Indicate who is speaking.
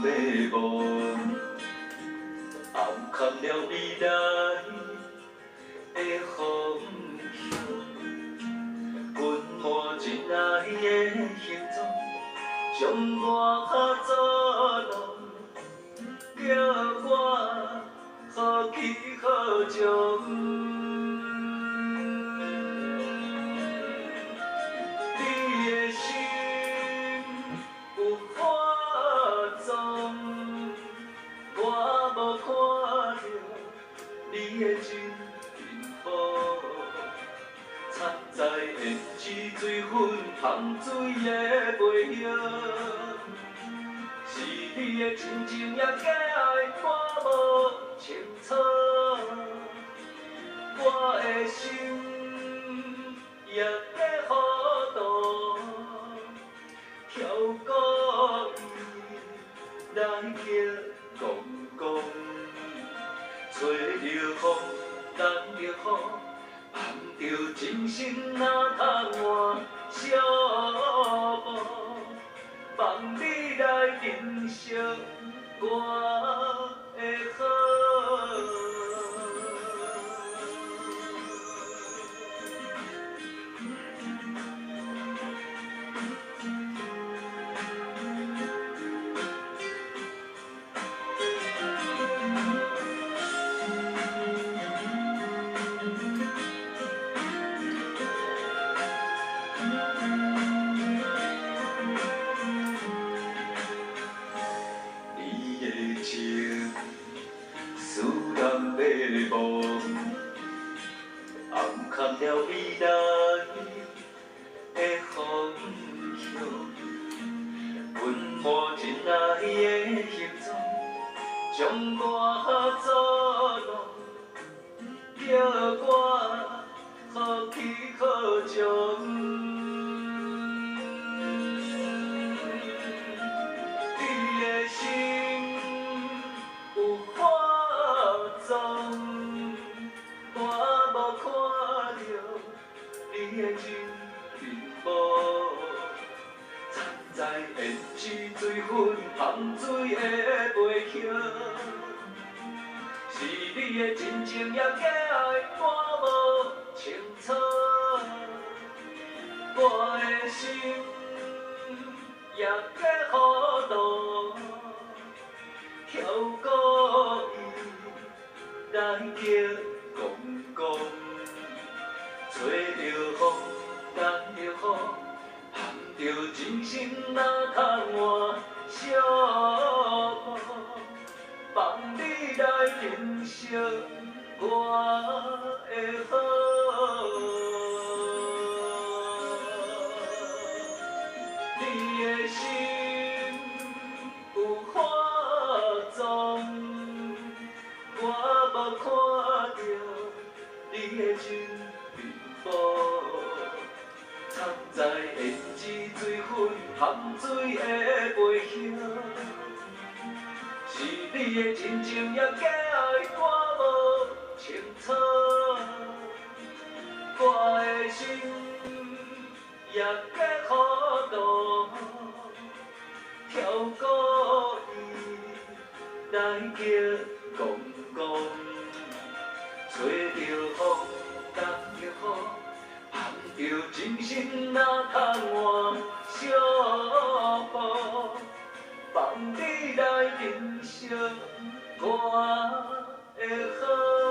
Speaker 1: 迷雾，暗藏了未来的风景。阮无真爱的形状，将我作弄，叫我好奇好情。你的心有化妆，我无看到你的真面目。藏在胭脂水粉香水的背后，是你的真情也假爱，我无清楚。我的心也在糊涂，跳过伊来叫公公，吹着风，等着雨。盼着真心哪通换寂寞，望你来认识我的好。情使人迷雾，暗藏了未来的风景。阮无真爱的形状，将我作弄，叫我好奇好情。你的心有化妆，我无看到你的真面目。藏在胭脂水粉香水的背后，是你的真情也假爱，我无清楚。我的心也在糊涂，跳过伊来叫公公，吹着风，等着雨，盼着真心哪通换寂寞，望你来认识我的好。你的心有化妆，我无看到你的真面目。藏在胭脂水粉香水的背后，是你的真情也假爱，我无清楚。我的心也在糊涂，跳过伊来叫公公，吹着风，等着雨，盼着真心哪通换寂寞，望你来认识我的好。